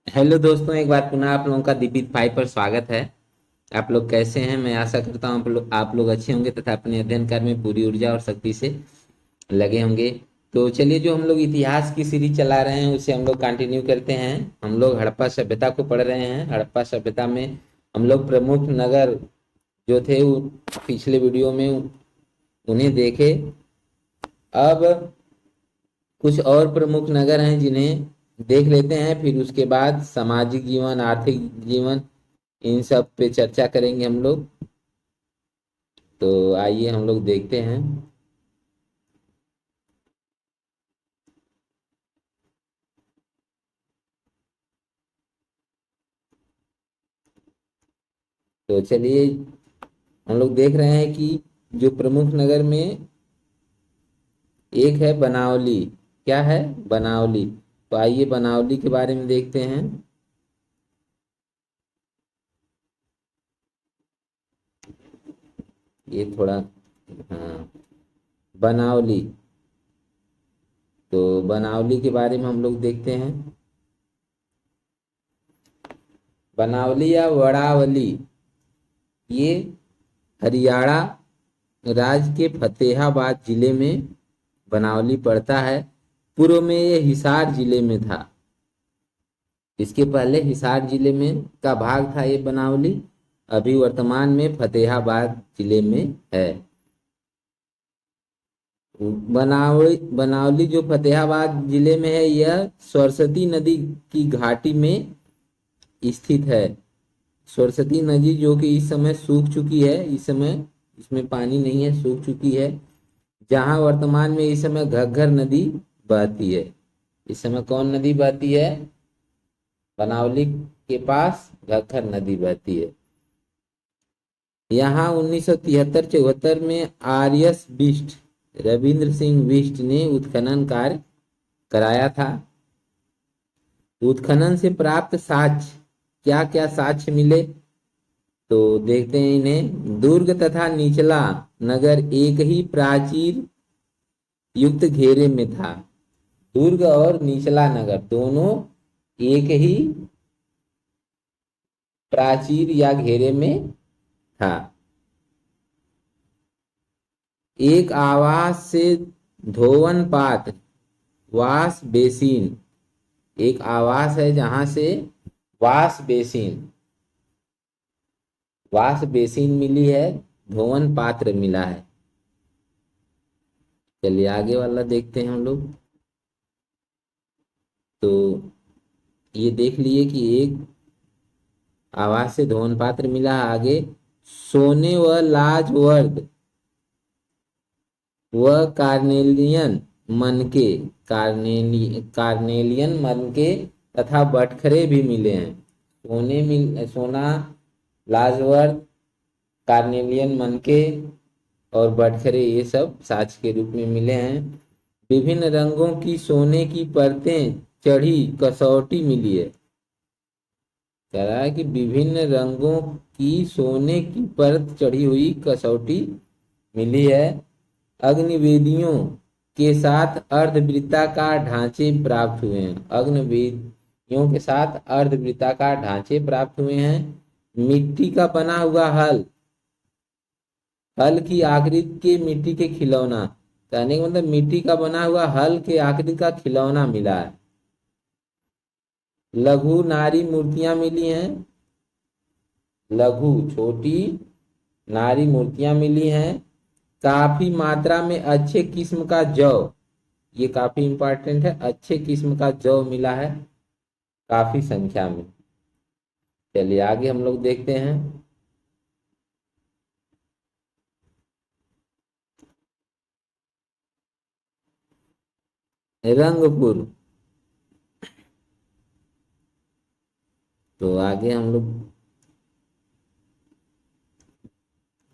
Hello दोस्तों, एक बार पुनः आप लोगों का दीपित भाई पर स्वागत है। आप लोग कैसे हैं? मैं आशा करता हूँ आप लोग अच्छे होंगे तथा अपने अध्ययन कार्य में पूरी ऊर्जा और शक्ति से लगे होंगे। तो चलिए, जो हम लोग इतिहास की सीरीज चला रहे हैं उसे हम लोग कंटिन्यू करते हैं। हम लोग हड़प्पा सभ्यता को पढ़ रहे हैं। हड़प्पा सभ्यता में हम लोग प्रमुख नगर जो थे पिछले वीडियो में उन्हें देखे। अब कुछ और प्रमुख नगर हैं जिन्हें देख लेते हैं, फिर उसके बाद सामाजिक जीवन, आर्थिक जीवन, इन सब पे चर्चा करेंगे हम लोग। तो आइए हम लोग देखते हैं। तो चलिए, हम लोग देख रहे हैं कि जो प्रमुख नगर में एक है बनावली। क्या है? बनावली। तो आइए बनावली के बारे में देखते हैं। ये थोड़ा, हाँ, बनावली। तो बनावली के बारे में हम लोग देखते हैं। बनावली या वड़ावली, ये हरियाणा राज्य के फतेहाबाद जिले में बनावली पड़ता है। पूर्व में ये हिसार जिले में था। इसके पहले हिसार जिले में का भाग था ये बनावली। अभी वर्तमान में फतेहाबाद जिले में है। बनावली बनावली जो फतेहाबाद जिले में है, यह सरस्वती नदी की घाटी में स्थित है। सरस्वती नदी जो कि इस समय सूख चुकी है, इस समय इसमें पानी नहीं है, सूख चुकी है। जहां वर्तमान में इस समय घग्गर नदी बहती है। इस समय कौन नदी बहती है? बनावली के पास घग्गर नदी बहती है। यहाँ 1973-74 में आर.एस. बिष्ट, रविंद्र सिंह बिष्ट ने उत्खनन कार्य कराया था। उत्खनन से प्राप्त साक्ष्य, क्या क्या साक्ष्य मिले तो देखते हैं इन्हें। दुर्ग तथा निचला नगर एक ही प्राचीर युक्त घेरे में था। दुर्ग और निचला नगर दोनों एक ही प्राचीर या घेरे में था। एक आवास से धोवन पात्र, वाश बेसिन, एक आवास है जहां से वाश बेसिन वाश बेसिन मिली है, धोवन पात्र मिला है। चलिए आगे वाला देखते हैं हम लोग। तो ये देख लिए कि एक आवाज से धोवन पात्र मिला है। आगे सोने व लाजवर्द व कार्नेलियन मनके तथा बटखरे भी मिले हैं। सोना, लाजवर्द, कार्नेलियन मनके और बटखरे, ये सब साक्ष्य के रूप में मिले हैं। विभिन्न रंगों की सोने की परतें चढ़ी कसौटी मिली है। कह रहा है कि विभिन्न रंगों की सोने की परत चढ़ी हुई कसौटी मिली है। अग्निवेदियों के साथ अर्धवृत्ताकार ढांचे प्राप्त हुए हैं। अग्निवेदियों के साथ अर्धवृत्ताकार ढांचे प्राप्त हुए हैं। मिट्टी का बना हुआ हल, हल की आकृति के मिट्टी के खिलौना, कहने का मतलब मिट्टी का बना हुआ हल के आकृति का खिलौना मिला है। लघु नारी मूर्तियां मिली हैं। लघु, छोटी नारी मूर्तियां मिली हैं। काफी मात्रा में अच्छे किस्म का जौ, ये काफी इंपॉर्टेंट है, अच्छे किस्म का जौ मिला है काफी संख्या में। चलिए आगे हम लोग देखते हैं। रंगपुर। तो आगे हम लोग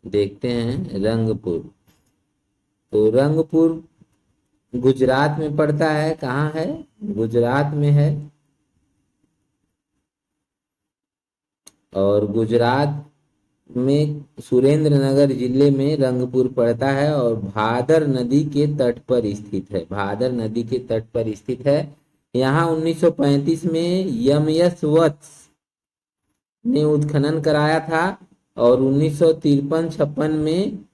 देखते हैं रंगपुर। तो रंगपुर गुजरात में पड़ता है। कहाँ है? गुजरात में है। और गुजरात में सुरेंद्र नगर जिले में रंगपुर पड़ता है और भादर नदी के तट पर स्थित है। भादर नदी के तट पर स्थित है। यहाँ 1935 में एम.एस. वत्स ने उत्खनन कराया था और 1953-56 में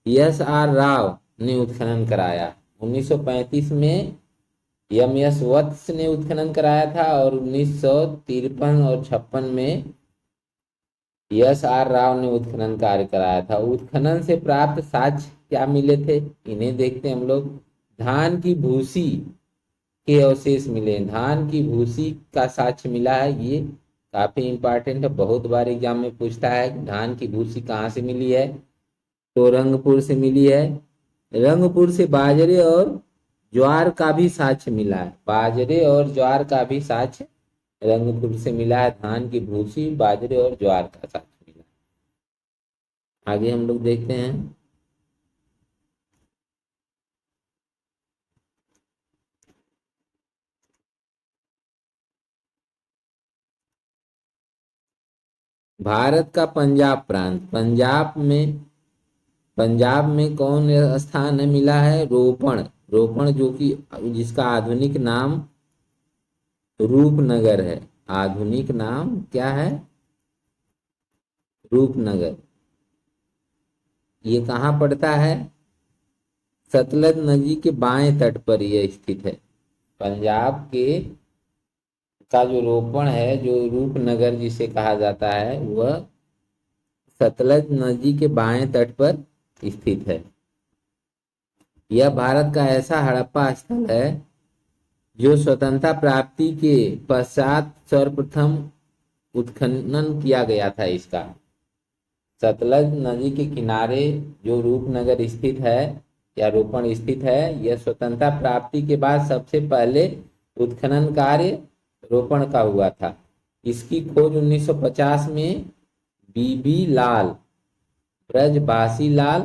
एस.आर. राव ने उत्खनन कराया। 1935 में एम.एस. वत्स ने उत्खनन कराया था और 1953 और 56 में एस.आर. राव ने उत्खनन कार्य कराया था। उत्खनन से प्राप्त साक्ष्य क्या मिले थे, इन्हें देखते हैं हम लोग। धान की भूसी के अवशेष मिले। धान की भूसी का साक्ष्य मिला है, ये काफी इंपॉर्टेंट है, बहुत बार एग्जाम में पूछता है कि धान की भूसी कहाँ से मिली है, तो रंगपुर से मिली है। रंगपुर से बाजरे और ज्वार का भी साक्ष्य मिला है। बाजरे और ज्वार का भी साक्ष्य रंगपुर से मिला है। धान की भूसी, बाजरे और ज्वार का साक्ष्य मिला है। आगे हम लोग देखते हैं। भारत का पंजाब प्रांत, पंजाब में कौन स्थान मिला है, रोपण। रोपण जो कि जिसका आधुनिक नाम रूपनगर है। आधुनिक नाम क्या है, रूपनगर। ये कहाँ पड़ता है, सतलज नदी के बाएं तट पर यह स्थित है। पंजाब के का जो रोपण है, जो रूपनगर जिसे कहा जाता है, वह सतलज नदी के बाएं तट पर स्थित है। यह भारत का ऐसा हड़प्पा स्थल है जो स्वतंत्रता प्राप्ति के पश्चात सर्वप्रथम उत्खनन किया गया था। इसका सतलज नदी के किनारे जो रूपनगर स्थित है या रोपण स्थित है, यह स्वतंत्रता प्राप्ति के बाद सबसे पहले उत्खनन कार्य रोपण का हुआ था। इसकी खोज 1950 में बीबी लाल, ब्रजभाषी लाल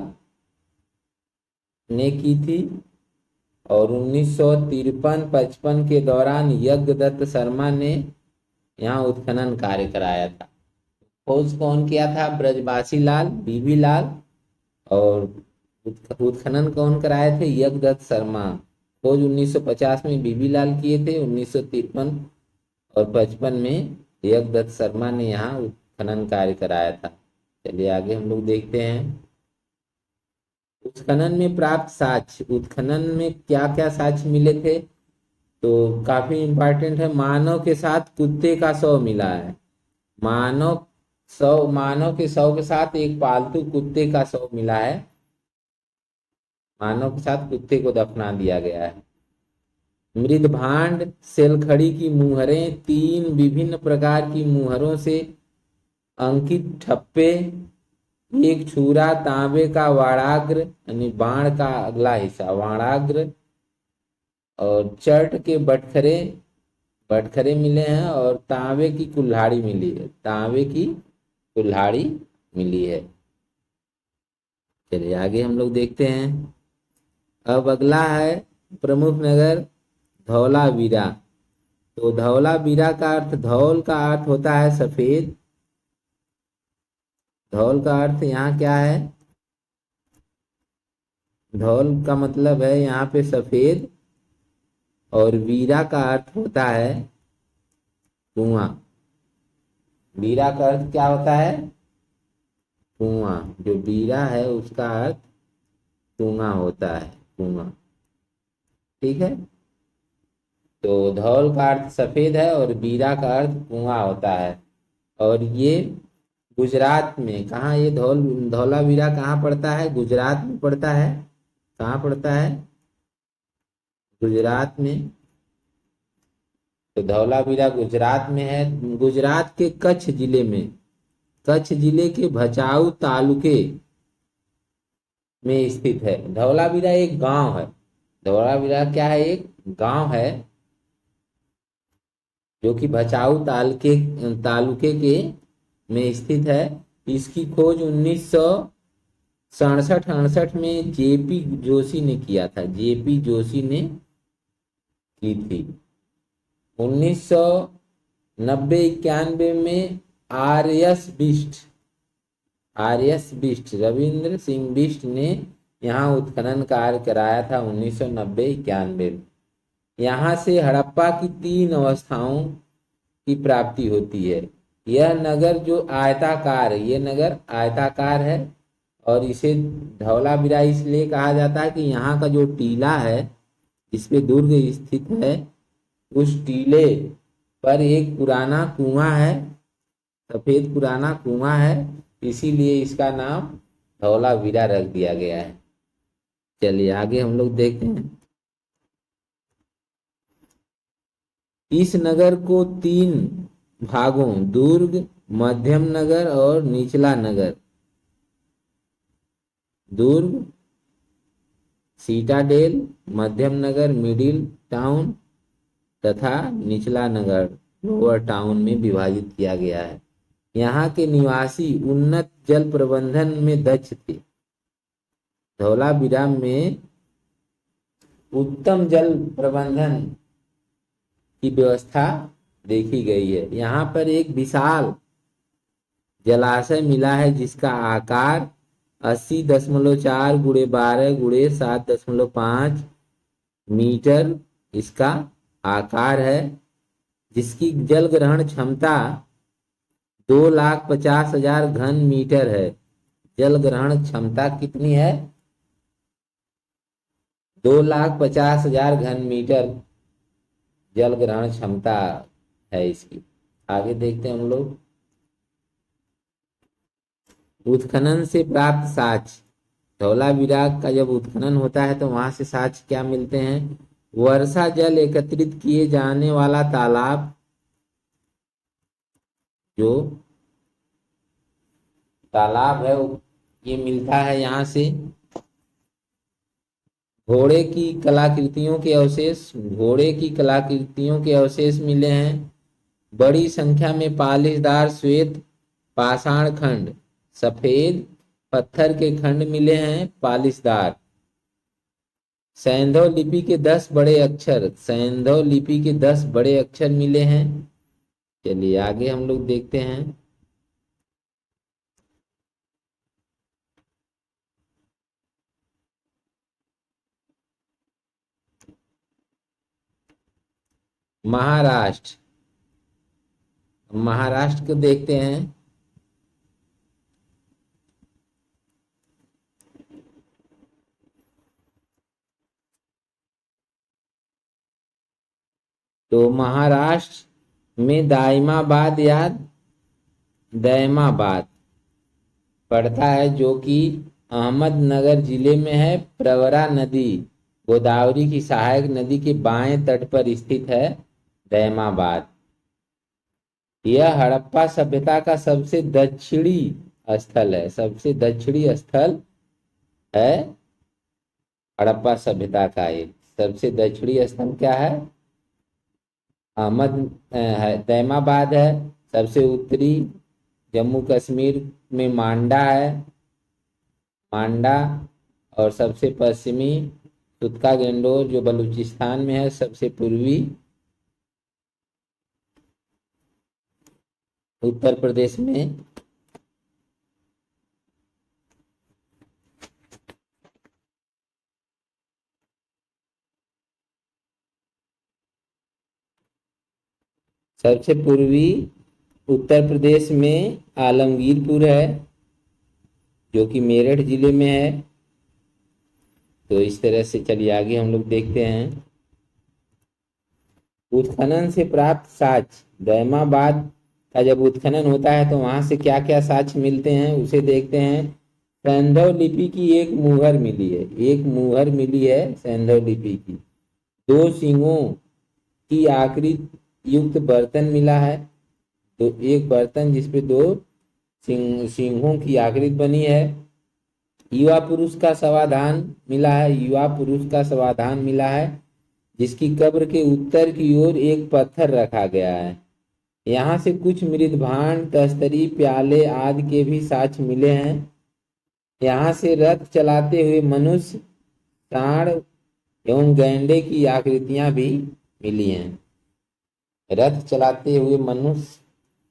ने की थी और 1953-55 के दौरान यज्ञदत्त शर्मा ने यहाँ उत्खनन कार्य कराया था। खोज कौन किया था, ब्रजभाषी लाल, बीबी लाल, और उत्खनन कौन कराए थे, यज्ञदत्त शर्मा। खोज 1950 में बीबी लाल किए थे, 1953 और 55 में यज्ञदत्त शर्मा ने यहाँ उत्खनन कार्य कराया था। चलिए आगे हम लोग देखते हैं। उत्खनन में प्राप्त साक्ष्य, उत्खनन में क्या क्या साक्ष्य मिले थे, तो काफी इंपॉर्टेंट है। मानव के साथ कुत्ते का शव मिला है। मानव के शव के साथ एक पालतू कुत्ते का शव मिला है। मानव के साथ कुत्ते को दफना दिया गया है। मृदभांड सेलखड़ी की मुहरें, 3 विभिन्न प्रकार की मुहरों से अंकित ठप्पे, एक छुरा, तांबे का वाणाग्र यानी बाण का अगला हिस्सा वाणाग्र, और चर्ट के बटखरे मिले हैं, और तांबे की कुल्हाड़ी मिली है। तांबे की कुल्हाड़ी मिली है। चलिए आगे हम लोग देखते हैं। अब अगला है प्रमुख नगर धौलावीरा। तो धौलावीरा का अर्थ, धौल का अर्थ होता है सफेद। धौल का अर्थ यहाँ क्या है, धौल का मतलब है यहाँ पे सफेद, और वीरा का अर्थ होता है कुआं। वीरा का अर्थ क्या होता है, कुआं। जो वीरा है उसका अर्थ कुआं होता है, कुआं। ठीक है, तो धौल का अर्थ सफेद है और वीरा का अर्थ कुआं होता है। और ये गुजरात में, कहाँ ये धौलावीरा कहाँ पड़ता है, गुजरात में पड़ता है। कहाँ पड़ता है, गुजरात में। तो धौलावीरा गुजरात में है। गुजरात के कच्छ जिले में, कच्छ जिले के भचाऊ तालुके में स्थित है। धौलावीरा एक गांव है। धौलावीरा क्या है, एक गांव है जो कि भचाऊ तालुके के में स्थित है। इसकी खोज 1967-68 में जेपी जोशी ने किया था। जेपी जोशी ने की थी। 1990-91 में आर.एस. बिष्ट, रविंद्र सिंह बिष्ट ने यहाँ उत्खनन कार्य कराया था 1990-91 में। यहाँ से हड़प्पा की 3 अवस्थाओं की प्राप्ति होती है। यह नगर जो आयताकार है, ये नगर आयताकार है और इसे धौलावीरा इसलिए कहा जाता है कि यहाँ का जो टीला है जिस पे दुर्ग स्थित है, उस टीले पर एक पुराना कुआं है, सफेद पुराना कुआं है, इसीलिए इसका नाम धौलावीरा रख दिया गया है। चलिए आगे हम लोग देखते हैं। इस नगर को 3 भागों दुर्ग, मध्यम नगर और निचला नगर, दुर्ग सीटाडेल, मध्यम नगर मिडिल टाउन तथा निचला नगर लोअर टाउन में विभाजित किया गया है। यहाँ के निवासी उन्नत जल प्रबंधन में दक्ष थे। धौलावीरा में उत्तम जल प्रबंधन की व्यवस्था देखी गई है। यहाँ पर एक विशाल जलाशय मिला है जिसका आकार 80.4 × 12 × 7.5 मीटर इसका आकार है, जिसकी जल ग्रहण क्षमता 2,50,000 घन मीटर है। जल ग्रहण क्षमता कितनी है? 2,50,000 घन मीटर जल ग्रहण क्षमता है इसकी। आगे देखते हैं हम लोग। उत्खनन से प्राप्त साक्ष्य। धौलावीरा का जब उत्खनन होता है तो वहां से साक्ष्य क्या मिलते हैं? वर्षा जल एकत्रित किए जाने वाला तालाब, जो तालाब है ये मिलता है यहाँ से। घोड़े की कलाकृतियों के अवशेष, घोड़े की कलाकृतियों के अवशेष मिले हैं। बड़ी संख्या में पालिशदार श्वेत पाषाण खंड, सफेद पत्थर के खंड मिले हैं पालिशदार। सैंधव लिपि के 10 बड़े अक्षर, सैंधव लिपि के 10 बड़े अक्षर मिले हैं। चलिए आगे हम लोग देखते हैं। महाराष्ट्र, महाराष्ट्र को देखते हैं। तो महाराष्ट्र में दाइमाबाद या दैमाबाद पड़ता है, जो कि अहमदनगर जिले में है। प्रवरा नदी गोदावरी की सहायक नदी के बाएं तट पर स्थित है दैमाबाद। यह हड़प्पा सभ्यता का सबसे दक्षिणी स्थल है, सबसे दक्षिणी स्थल है हड़प्पा सभ्यता का। ये सबसे दक्षिणी स्थल क्या है? अहमद दैमाबाद है। सबसे उत्तरी जम्मू कश्मीर में मांडा है, मांडा। और सबसे पश्चिमी तुत्का गेंडोर जो बलूचिस्तान में है। सबसे पूर्वी उत्तर प्रदेश में। सबसे पूर्वी उत्तर प्रदेश में आलमगीरपुर है, जो कि मेरठ जिले में है। तो इस तरह से चलिए आगे हम लोग देखते हैं। उत्खनन से प्राप्त साक्ष्य। दैमाबाद का जब उत्खनन होता है तो वहां से क्या क्या साक्ष्य मिलते हैं उसे देखते हैं। सैंधव लिपि की एक मुहर मिली है, एक मुहर मिली है सैंधव लिपि की। 2 सींगों की आकृति युक्त बर्तन मिला है। तो एक बर्तन जिसपे 2 सिंहों की आकृति बनी है। युवा पुरुष का समाधान मिला है, युवा पुरुष का समाधान मिला है, जिसकी कब्र के उत्तर की ओर एक पत्थर रखा गया है। यहाँ से कुछ मृदभांड, तस्तरी, प्याले आदि के भी साक्ष्य मिले हैं। यहाँ से रथ चलाते हुए मनुष्य, सांड एवं गैंडे की आकृतियां भी मिली हैं। रथ चलाते हुए मनुष्य,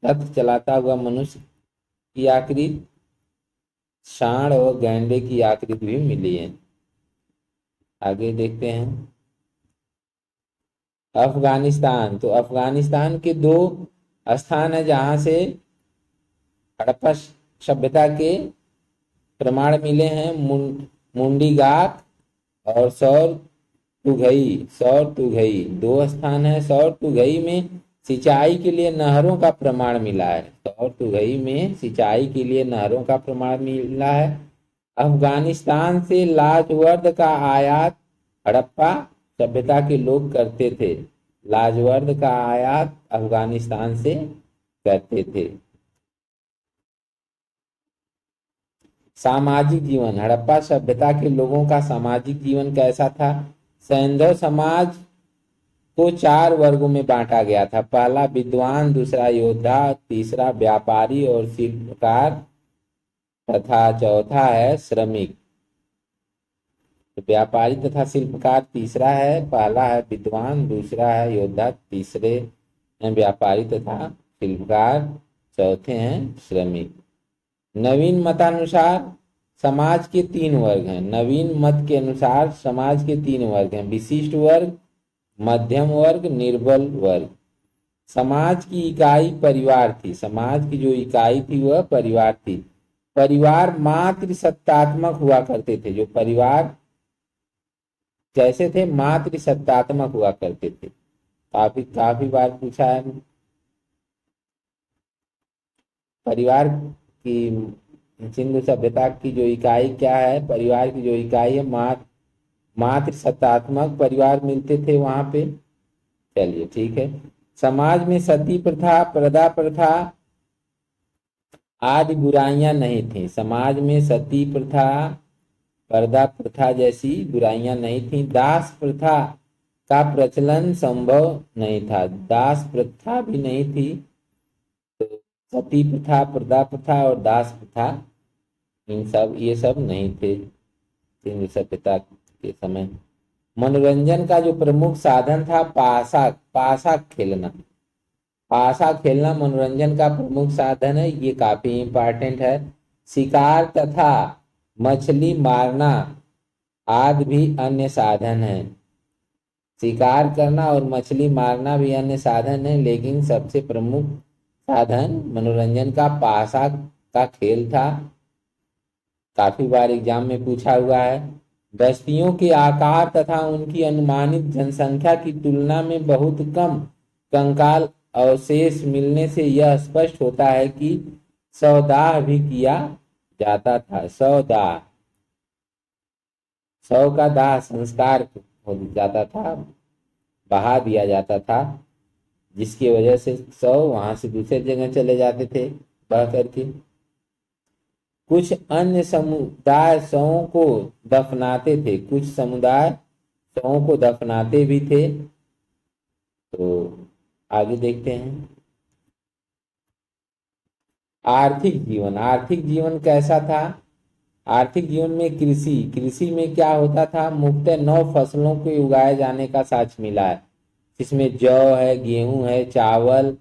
रथ चलाता हुआ मनुष्य की आकृति, सांड और गैंडे की आकृति भी मिली है। आगे देखते हैं। अफगानिस्तान, तो अफगानिस्तान के दो स्थान है जहां से हड़प्पा सभ्यता के प्रमाण मिले हैं, मुंडी घाट और सौर तुघई। सौर तुघई दो स्थान है। सौर तुघई में सिंचाई के लिए नहरों का प्रमाण मिला है। सौर तुघई में सिंचाई के लिए नहरों का प्रमाण मिला है। अफगानिस्तान से लाजवर्द का आयात हड़प्पा सभ्यता के लोग करते थे। लाजवर्द का आयात अफगानिस्तान से करते थे। सामाजिक जीवन, हड़प्पा सभ्यता के लोगों का सामाजिक जीवन कैसा था? सैंधव समाज को 4 वर्गों में बांटा गया था। पहला विद्वान, दूसरा योद्धा, तीसरा व्यापारी और शिल्पकार तथा चौथा है श्रमिक। तो व्यापारी तथा शिल्पकार तीसरा है, पहला है विद्वान, दूसरा है योद्धा, तीसरे हैं व्यापारी तथा शिल्पकार, चौथे हैं श्रमिक। नवीन मतानुसार समाज के 3 वर्ग हैं। नवीन मत के अनुसार समाज के 3 वर्ग हैं: विशिष्ट वर्ग, मध्यम वर्ग, निर्बल वर्ग। समाज की इकाई परिवार थी। समाज की जो इकाई थी वह परिवार थी। परिवार मात्र सत्तात्मक हुआ करते थे। जो परिवार कैसे थे? मात्र सत्तात्मक हुआ करते थे। काफी काफी बार पूछा है। परिवार की सिंधु सभ्यता की जो इकाई क्या है? परिवार की जो इकाई है मात्र सत्तात्मक परिवार मिलते थे वहां पे। चलिए ठीक है। समाज में सती प्रथा, प्रदा प्रथा आदि बुराइयां नहीं थी। समाज में सती प्रथा, पर्दा प्रथा जैसी बुराइयां नहीं थी। दास प्रथा का प्रचलन संभव नहीं था। दास प्रथा भी नहीं थी। तो सती प्रथा, पर्दा प्रथा और दास प्रथा ये सब नहीं थे सिंधु सभ्यता के समय। मनोरंजन का जो प्रमुख साधन था पासा खेलना। पासा खेलना मनोरंजन का प्रमुख साधन है। ये काफी इंपॉर्टेंट है। शिकार तथा मछली मारना आदि भी अन्य साधन है। शिकार करना और मछली मारना भी अन्य साधन है, लेकिन सबसे प्रमुख साधन मनोरंजन का पासा का खेल था। काफी बार एग्जाम में पूछा हुआ है। बस्तियों के आकार तथा उनकी अनुमानित जनसंख्या की तुलना में बहुत कम कंकाल अवशेष मिलने से यह स्पष्ट होता है कि शवदाह भी किया जाता था। शवदाह, शव का दाह संस्कार हो जाता था, बहा दिया जाता था, जिसकी वजह से शव वहां से दूसरे जगह चले जाते थे बह करके। कुछ अन्य समुदाय शवों को दफनाते थे। कुछ समुदाय शवों को दफनाते भी थे। तो आगे देखते हैं। आर्थिक जीवन, आर्थिक जीवन कैसा था? आर्थिक जीवन में कृषि में क्या होता था? मुख्यतः 9 फसलों को उगाए जाने का साक्ष्य मिला है, जिसमें जौ है, गेहूं है, चावल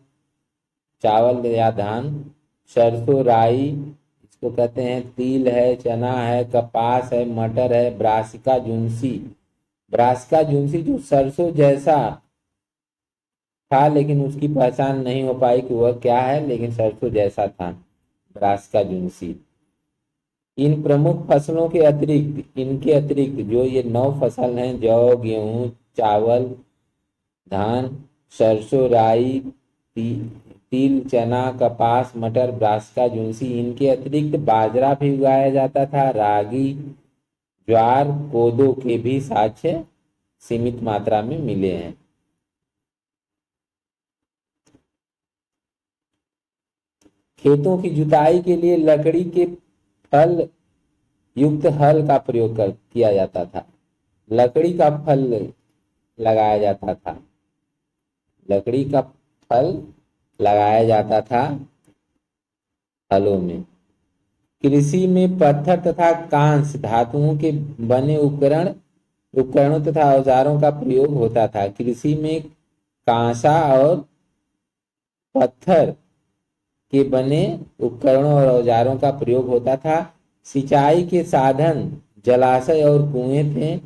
या धान, सरसों, राई इसको कहते हैं, तिल है, चना है, कपास है, मटर है, ब्रासिका जुन्सी। ब्रासिका जुन्सी जो सरसों जैसा था, लेकिन उसकी पहचान नहीं हो पाई कि वह क्या है, लेकिन सरसों जैसा था ब्रासिका जुन्सी। इन प्रमुख फसलों के अतिरिक्त, इनके अतिरिक्त जो ये 9 फसल हैं, जौ, गेहूं, चावल, धान, सरसों, राई, तिल, चना, कपास, मटर, ब्रासिका जुन्सी, इनके अतिरिक्त बाजरा भी उगाया जाता था। रागी, ज्वार, कोदो के भी साक्ष्य सीमित मात्रा में मिले हैं। खेतों की जुताई के लिए लकड़ी के फल युक्त हल का प्रयोग किया जाता था। लकड़ी का फल लगाया जाता था। लकड़ी का फल लगाया जाता था हलों में। कृषि में पत्थर तथा कांस्य धातुओं के बने उपकरणों तथा औजारों का प्रयोग होता था। कृषि में कांसा और पत्थर के बने उपकरणों और औजारों का प्रयोग होता था। सिंचाई के साधन जलाशय और कुएं थे।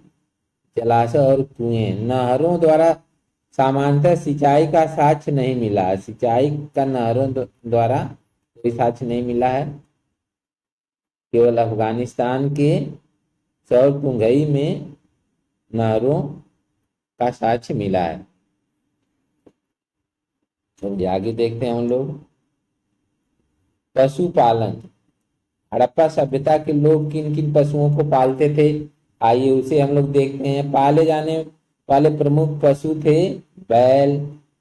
जलाशय और कुएं, नहरों द्वारा सामान्यतः सिंचाई का साक्ष्य नहीं मिला है, सिंचाई का नहरों द्वारा कोई साक्ष्य नहीं मिला है। केवल अफगानिस्तान के सौरकुंगई में नहरों का साक्ष्य मिला है। चलिए आगे देखते हैं हम लोग। पशुपालन। हड़प्पा सभ्यता के लोग किन किन पशुओं को पालते थे, आइए उसे हम लोग देखते हैं। पाले जाने वाले प्रमुख पशु थे बैल,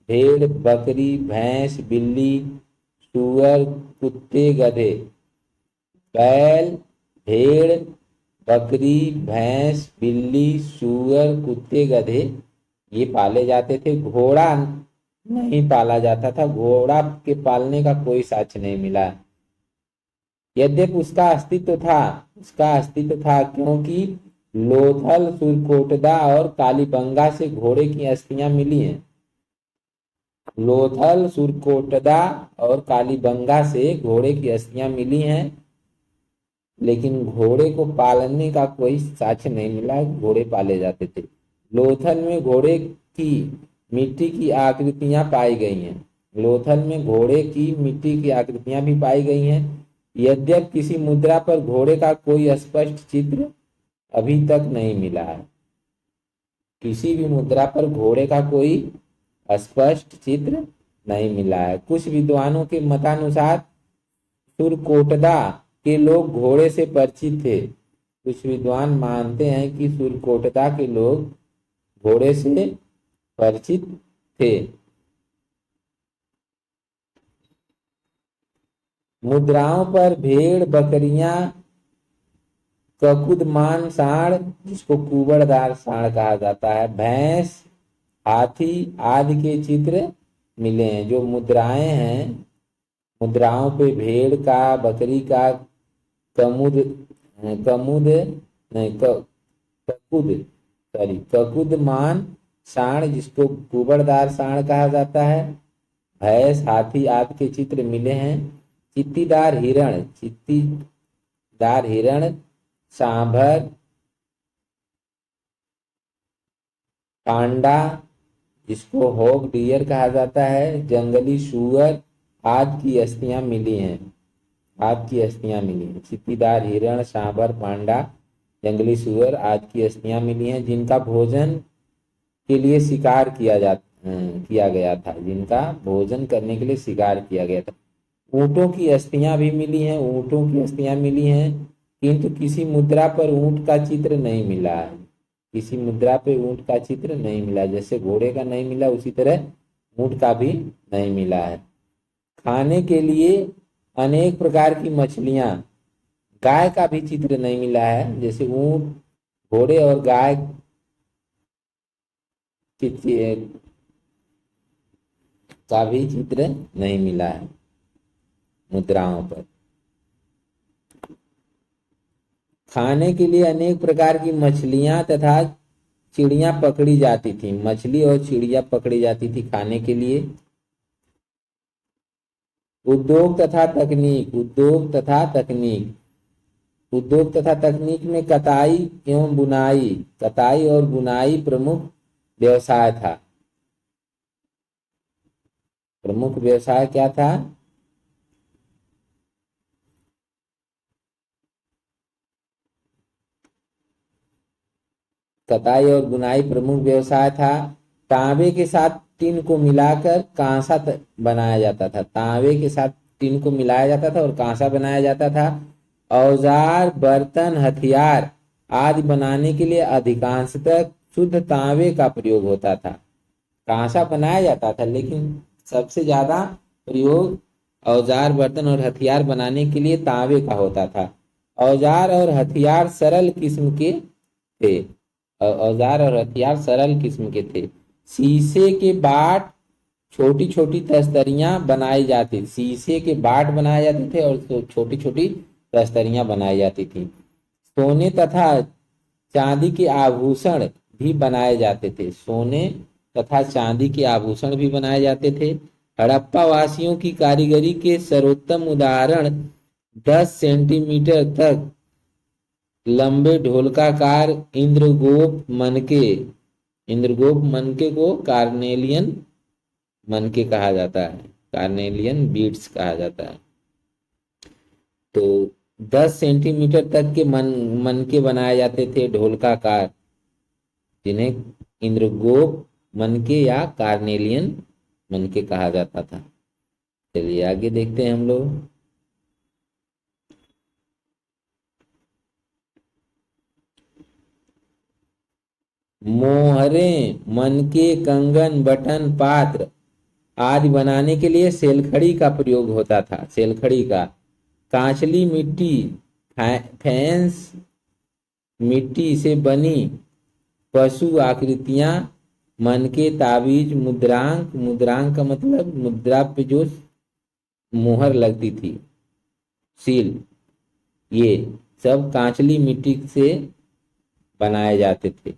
भेड़, बकरी, भैंस, बिल्ली, सूअर, कुत्ते, गधे। बैल, भेड़, बकरी, भैंस, बिल्ली, सूअर, कुत्ते, गधे ये पाले जाते थे। घोड़ा नहीं पाला जाता था, घोड़ा के पालने का कोई साक्ष्य नहीं मिला। यद्यपि उसका अस्तित्व था क्योंकि लोथल, सुरकोटदा और कालीबंगा से घोड़े की अस्थियां मिली हैं। लोथल, सुरकोटदा और कालीबंगा से घोड़े की अस्थियां मिली हैं, लेकिन घोड़े को पालने का कोई साक्ष्य नहीं मिला। घोड़े पाले जाते थे। लोथल में घोड़े की मिट्टी की आकृतियां पाई गई हैं। लोथल में घोड़े की मिट्टी की आकृतियां भी पाई गई हैं। यद्यपि किसी मुद्रा पर घोड़े का कोई स्पष्ट चित्र अभी तक नहीं मिला है। किसी भी मुद्रा पर घोड़े का कोई स्पष्ट चित्र नहीं मिला है। कुछ विद्वानों के मतानुसार सुरकोटदा के लोग घोड़े से परिचित थे। कुछ विद्वान मानते हैं कि सुरकोटदा के लोग घोड़े से परिचित थे। मुद्राओं पर भेड़, बकरियां, ककुदमान सांड जिसको कुबड़दार सांड कहा जाता है, भैंस, हाथी आदि के चित्र मिले हैं। जो मुद्राएं हैं, मुद्राओं पे भेड़ का, बकरी का, ककुदमान सांड जिसको कुबड़दार सांड कहा जाता है, भैंस, हाथी आदि के चित्र मिले हैं। चित्तीदार हिरण, सांभर, पांडा जिसको हॉग डियर कहा जाता है, जंगली सूअर आदि की अस्थियां मिली हैं। चित्तीदार हिरण, सांभर, पांडा, जंगली सूअर आदि की अस्थियां मिली हैं, जिनका भोजन के लिए शिकार किया गया था। जिनका भोजन करने के लिए शिकार किया गया था। ऊंटों की अस्थियां भी मिली हैं, किंतु किसी मुद्रा पर ऊंट का चित्र नहीं मिला है। किसी मुद्रा पे ऊंट का चित्र नहीं मिला, जैसे घोड़े का नहीं मिला उसी तरह ऊंट का भी नहीं मिला है। खाने के लिए अनेक प्रकार की मछलियां, गाय का भी चित्र नहीं मिला है, जैसे ऊंट, घोड़े और गाय का भी चित्र नहीं मिला है मुद्राओं पर। खाने के लिए अनेक प्रकार की मछलियां तथा चिड़िया पकड़ी जाती थी। मछली और चिड़िया पकड़ी जाती थी खाने के लिए। उद्योग तथा तकनीक में कताई और बुनाई प्रमुख व्यवसाय था। प्रमुख व्यवसाय क्या था? कताई और बुनाई प्रमुख व्यवसाय था। तांबे के साथ टिन को मिलाकर कांसा बनाया जाता था। तांबे के साथ टिन को मिलाया जाता था और कांसा बनाया जाता था। औजार, बर्तन, हथियार आदि बनाने के लिए अधिकांशतः शुद्ध तांबे का प्रयोग होता था। कांसा बनाया जाता था, लेकिन सबसे ज्यादा प्रयोग औजार, बर्तन और हथियार बनाने के लिए तांबे का होता था। औजार और हथियार सरल किस्म के थे। शीशे के बाट, छोटी छोटी तस्तरियां बनाई जाती। शीशे के बाट बनाए जाते थे और छोटी छोटी तस्तरियां बनाई जाती थी। सोने तथा चांदी के आभूषण भी बनाए जाते थे। हड़प्पा वासियों की कारीगरी के सर्वोत्तम उदाहरण 10 सेंटीमीटर तक लंबे ढोलकाकार इंद्रगोप मनके इंद्रगोप मनके को कार्नेलियन मनके कहा जाता है, कार्नेलियन बीड्स कहा जाता है। तो 10 सेंटीमीटर तक के मनके बनाए जाते थे ढोलकाकार, जिन्हें इंद्रगोप मनके या कार्नेलियन मनके कहा जाता था। चलिए आगे देखते हैं हम लोग। मोहरे, मनके, कंगन, बटन, पात्र आदि बनाने के लिए सेलखड़ी का प्रयोग होता था। सेलखड़ी का कांचली मिट्टी, फैंस मिट्टी से बनी पशु आकृतियां, मनके, ताबीज, मुद्रांक, मुद्रांक का मतलब मुद्रा पे जो मुहर लगती थी, सील, ये सब कांचली मिट्टी से बनाए जाते थे।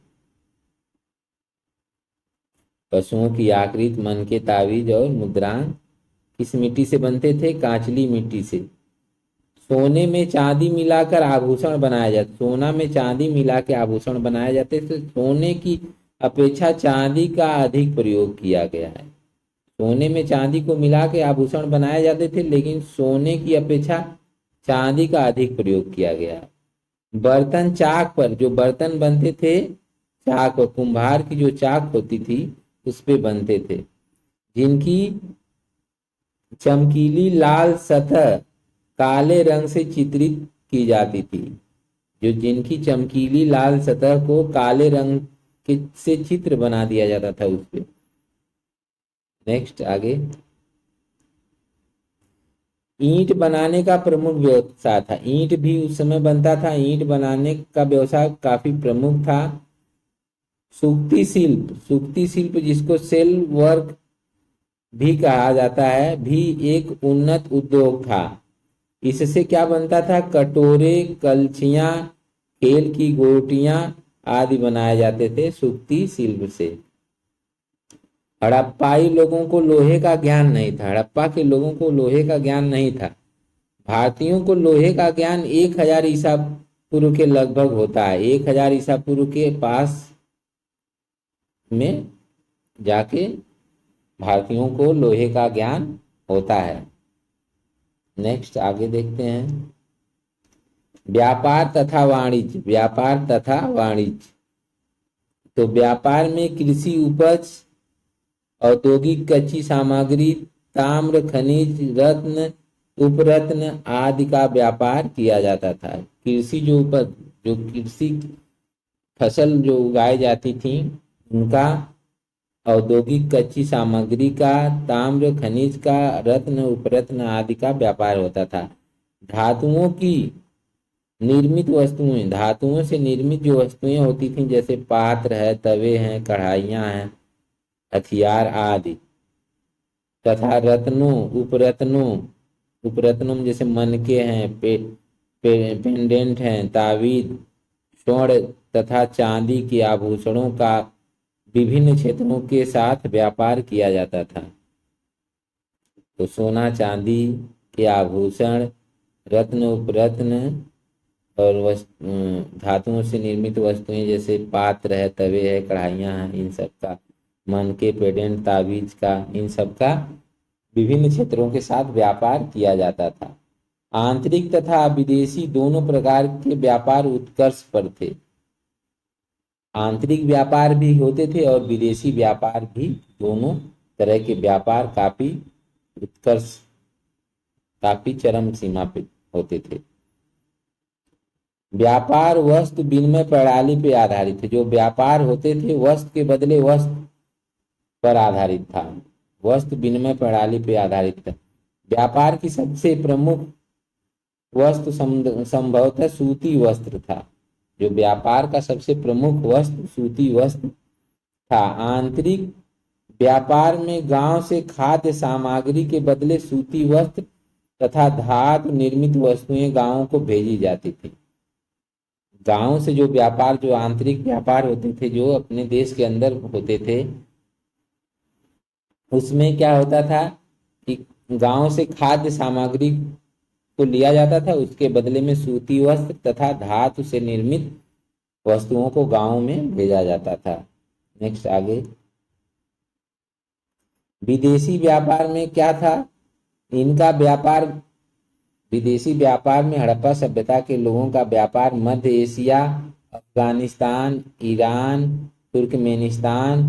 पशुओं की आकृति, मनके, ताबीज और मुद्रांक किस मिट्टी से बनते थे? कांचली मिट्टी से। सोने में चांदी मिलाकर आभूषण बनाए जाते, सोना में चांदी मिला के आभूषण बनाए जाते थे। सोने की अपेक्षा चांदी का अधिक प्रयोग किया गया है। सोने में चांदी को मिला के आभूषण बनाए जाते थे, लेकिन सोने की अपेक्षा चांदी का अधिक प्रयोग किया गया है। बर्तन चाक पर, जो बर्तन बनते थे चाक, और कुम्हार की जो चाक होती थी उस पे बनते थे, जिनकी चमकीली लाल सतह काले रंग से चित्रित की जाती थी, जो जिनकी चमकीली लाल सतह को काले रंग से चित्र बना दिया जाता था उस पे। नेक्स्ट आगे। ईंट बनाने का प्रमुख व्यवसाय था, ईंट भी उस समय बनता था, ईंट बनाने का व्यवसाय काफी प्रमुख था। सूक्ति शिल्प, सूक्ति शिल्प जिसको सेल वर्क भी कहा जाता है, भी एक उन्नत उद्योग था। इससे क्या बनता था? कटोरे, कलछियां, खेल की गोटियां आदि बनाए जाते थे सूक्ति शिल्प से। हड़प्पाई लोगों को लोहे का ज्ञान नहीं था, हड़प्पा के लोगों को लोहे का ज्ञान नहीं था। भारतीयों को लोहे का ज्ञान 1000 ईसा पूर्व के लगभग होता है। 1000 ईसा पूर्व के पास में जाके भारतीयों को लोहे का ज्ञान होता है। नेक्स्ट आगे देखते हैं। व्यापार तथा वाणिज्य, व्यापार तथा वाणिज्य। तो व्यापार में कृषि उपज, औद्योगिक कच्ची सामग्री, ताम्र, खनिज, रत्न, उपरत्न आदि का व्यापार किया जाता था। कृषि जो उपज, जो कृषि फसल जो उगाई जाती थी उनका, औद्योगिक कच्ची सामग्री का, ताम्र, खनिज का, रत्न, उपरत्न आदि का व्यापार होता था। धातुओं की निर्मित वस्तुएं, धातुओं से निर्मित जो वस्तुएं होती थीं, जैसे पात्र है, तवे हैं, कढ़ाइयां हैं, हथियार आदि, तथा रत्नों, उपरत्नों, उपरत्नों में जैसे मनके हैं, पेंडेंट हैं, ताबीज, स्वर्ण तथा चांदी के आभूषणों का विभिन्न क्षेत्रों के साथ व्यापार किया जाता था। तो सोना चांदी के आभूषण, रत्न, उपरत्न और धातुओं से निर्मित वस्तुएं जैसे पात्र है, तवे है, कढ़ाइयां हैं, इन सब का, मनके, पेडेंट, ताबीज का, इन सब का विभिन्न क्षेत्रों के साथ व्यापार किया जाता था। आंतरिक तथा विदेशी दोनों प्रकार के व्यापार उत्कर्ष पर थे। आंतरिक व्यापार भी होते थे और विदेशी व्यापार भी, दोनों तरह के व्यापार काफी उत्कर्ष, काफी चरम सीमा पे होते थे। व्यापार वस्तु विनिमय प्रणाली पे आधारित थे। जो व्यापार होते थे वस्तु के बदले वस्तु पर आधारित था, वस्तु विनिमय प्रणाली पे आधारित था। व्यापार की सबसे प्रमुख वस्तु संभवतः सूती वस्त्र था। जो व्यापार का सबसे प्रमुख वस्तु सूती वस्त्र था। आंतरिक व्यापार में गांव से खाद्य सामग्री के बदले सूती वस्त्र तथा धातु निर्मित वस्तुएं गांवों को भेजी जाती थी। गांव से जो व्यापार, जो आंतरिक व्यापार होते थे, जो अपने देश के अंदर होते थे, उसमें क्या होता था कि गांव से खाद्य सामग्री को लिया जाता था, उसके बदले में सूती वस्त्र तथा धातु से निर्मित वस्तुओं को गांव में भेजा जाता था। नेक्स्ट आगे, विदेशी व्यापार में क्या था? इनका व्यापार, विदेशी व्यापार में हड़प्पा सभ्यता के लोगों का व्यापार मध्य Asia, Afghanistan, Iran, Turkmenistan,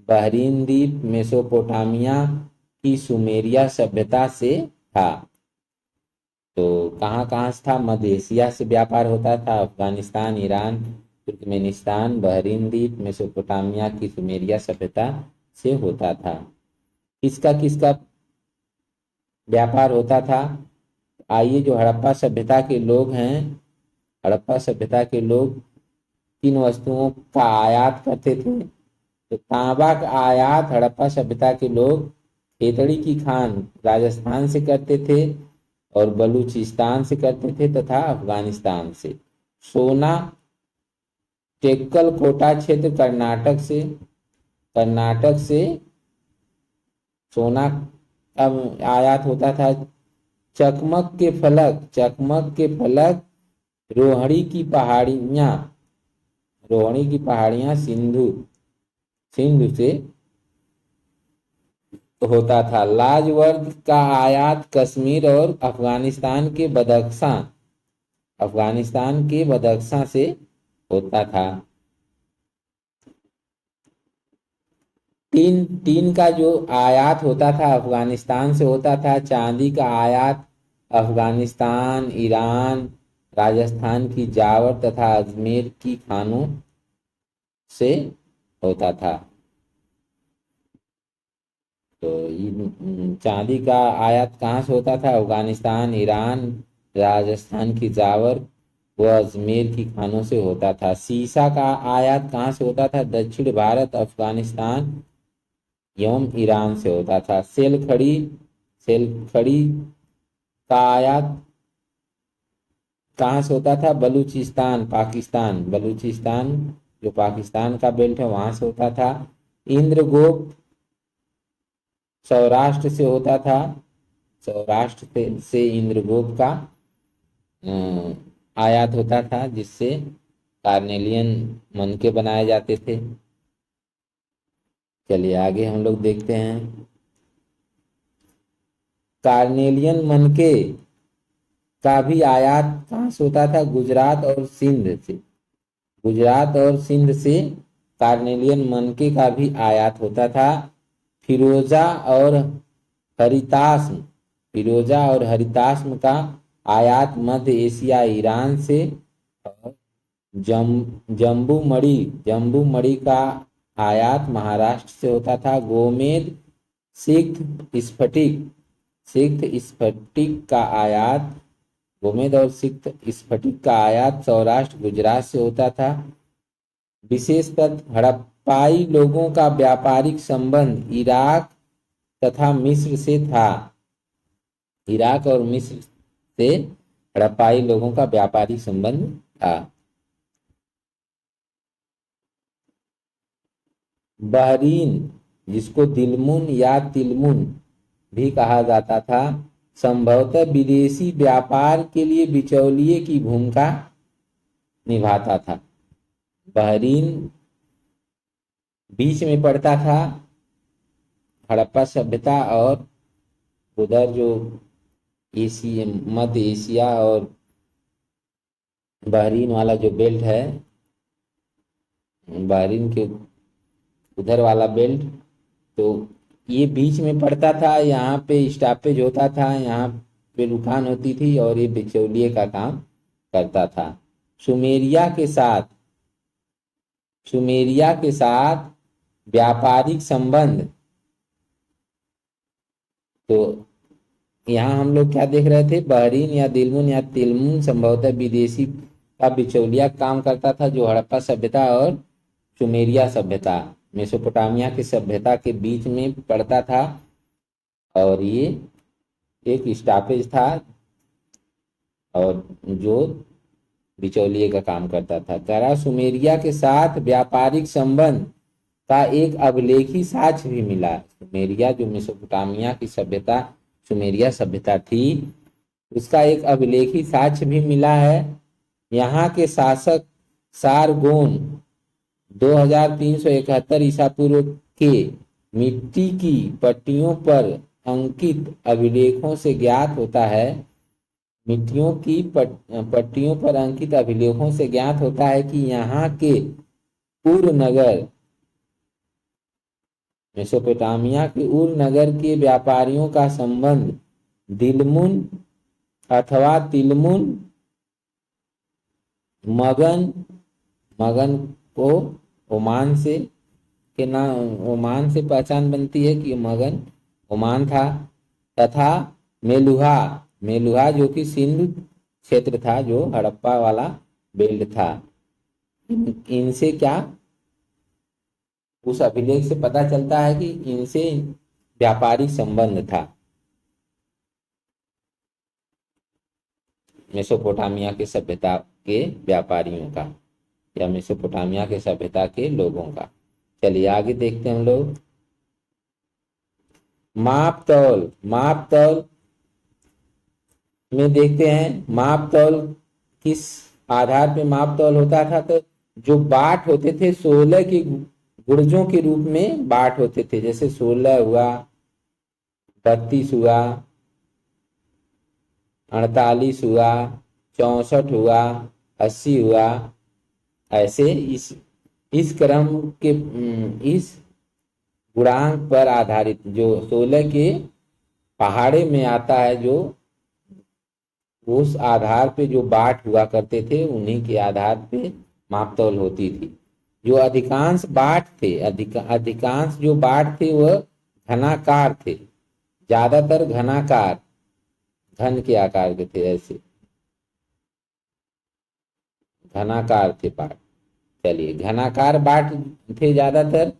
Bahrain द्वीप, मेसोपोटामिया की सुमेरिया सभ्यता से था। तो कहाँ कहाँ से था? मध्य एशिया से व्यापार होता था, अफगानिस्तान, ईरान, तुर्कमेनिस्तान, बहरीन द्वीप, मेसोपोटामिया की सुमेरिया सभ्यता से होता था। किसका किसका व्यापार होता था? आइए, जो हड़प्पा सभ्यता के लोग हैं, हड़प्पा सभ्यता के लोग किन वस्तुओं का आयात करते थे? तो तांबा का आयात हड़प्पा सभ्यता के लोग खेतड़ी की खान राजस्थान से करते थे और बलूचिस्तान से करते थे तथा अफगानिस्तान से। सोना टेक्कल कोटा क्षेत्र कर्नाटक से सोना का आयात होता था। चकमक के फलक रोहिणी की पहाड़ियां सिंधु से होता था। लाजवर्द का आयात कश्मीर और अफगानिस्तान के बदख्शां से होता था। टीन का जो आयात होता था अफगानिस्तान से होता था। चांदी का आयात अफगानिस्तान, ईरान, राजस्थान की जावर तथा अजमेर की खानों से होता था। तो चांदी का आयात कहाँ से होता था? अफगानिस्तान, ईरान, राजस्थान की जावर व अजमेर की खानों से होता था। सीसा का आयात कहाँ से होता था? दक्षिण भारत, अफगानिस्तान एवं ईरान से होता था। सेल खड़ी का आयात कहाँ से होता था? बलूचिस्तान जो पाकिस्तान का बेल्ट है वहां से होता था। इंद्रगोप सौराष्ट्र से होता था। सौराष्ट्र से इंद्रगोप का आयात होता था, जिससे कार्नेलियन मनके बनाए जाते थे। चलिए आगे हम लोग देखते हैं। कार्नेलियन मनके का भी आयात कहाँ से होता था? गुजरात और सिंध से कार्नेलियन मनके का भी आयात होता था। फिरोजा और हरिताश्म का आयात मध्य एशिया, ईरान से। और जम्बू मणि का आयात महाराष्ट्र से होता था। गोमेद सिक्त स्फटिक का आयात सौराष्ट्र, गुजरात से होता था। विशेषतः हड़प्पाई लोगों का व्यापारिक संबंध इराक तथा मिस्र से था। इराक और मिस्र से हड़प्पाई लोगों का व्यापारिक संबंध था। बहरीन, जिसको दिलमुन या तिलमुन भी कहा जाता था, संभवतः विदेशी व्यापार के लिए बिचौलिए की भूमिका निभाता था। बहरीन बीच में पड़ता था हड़प्पा सभ्यता और उधर जो मध्य एशिया और बहरीन वाला जो बेल्ट है, बहरीन के उधर वाला बेल्ट, तो ये बीच में पड़ता था। यहाँ पे स्टॉपेज होता था, यहाँ पे रुकान होती थी और ये बिचौलिए का काम करता था। सुमेरिया के साथ व्यापारिक संबंध, तो यहाँ हम लोग क्या देख रहे थे? बहरीन या दिलमुन या तिलमुन संभवतः विदेशी का बिचौलिया काम करता था, जो हड़प्पा सभ्यता और सुमेरिया सभ्यता, मेसोपोटामिया की सभ्यता के बीच में पड़ता था और ये एक स्टॉपेज था और जो बिचौलिए का काम करता था। करा सुमेरिया के साथ व्यापारिक संबंध का एक अभिलेखी साक्ष्य भी मिला। सुमेरिया जो मेसोपोटामिया की सभ्यता, सुमेरिया सभ्यता थी, उसका एक अभिलेखी साक्ष्य भी मिला है। यहाँ के शासक सारगोन 2371 ईसा पूर्व के मिट्टी की पट्टियों पर अंकित अभिलेखों से ज्ञात होता है मिट्टियों की पट्टियों पर अंकित अभिलेखों से ज्ञात होता है कि यहाँ के उर नगर मेसोपोटामिया के उर नगर के व्यापारियों का संबंध दिलमुन अथवा तिलमुन मगन मगन को ओमान से के नाम ओमान से पहचान बनती है कि मगन ओमान था तथा मेलुहा मेलुहा जो कि सिंधु क्षेत्र था जो हड़प्पा वाला बेल्ट था इनसे क्या उस अभिलेख से पता चलता है कि इनसे व्यापारिक संबंध था मेसोपोटामिया के सभ्यता के व्यापारियों का या मेसोपोटामिया के सभ्यता के लोगों का। चलिए आगे देखते हैं हम लोग। माप तौल में देखते हैं माप तौल किस आधार पे माप तौल होता था तो जो बाट होते थे 16 के गुर्जों के रूप में बाट होते थे जैसे 16 हुआ 32 हुआ 48 हुआ 64 हुआ 80 हुआ ऐसे इस क्रम के इस गुणांक पर आधारित जो 16 के पहाड़े में आता है जो उस आधार पे जो बाट हुआ करते थे उन्हीं के आधार पे मापतौल होती थी। जो अधिकांश बाट थे अधिकांश जो बाट थे वह घनाकार थे ज्यादातर घनाकार घन के आकार के थे ऐसे घनाकार थे बाट। चलिए घनाकार बाट थे ज्यादातर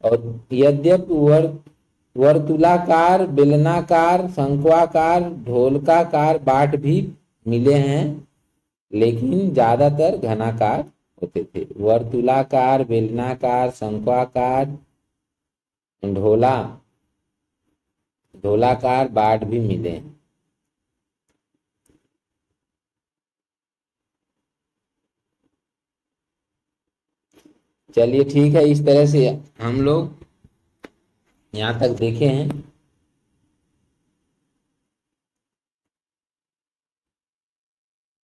और यद्यपि वर्तुलाकार बेलनाकार शंक्वाकार ढोलकाकार बाट भी मिले हैं लेकिन ज्यादातर घनाकार होते थे। वर्तुलाकार बेलनाकार शंक्वाकार ढोलाकार बाट भी मिले हैं। चलिए ठीक है इस तरह से हम लोग यहाँ तक देखे हैं।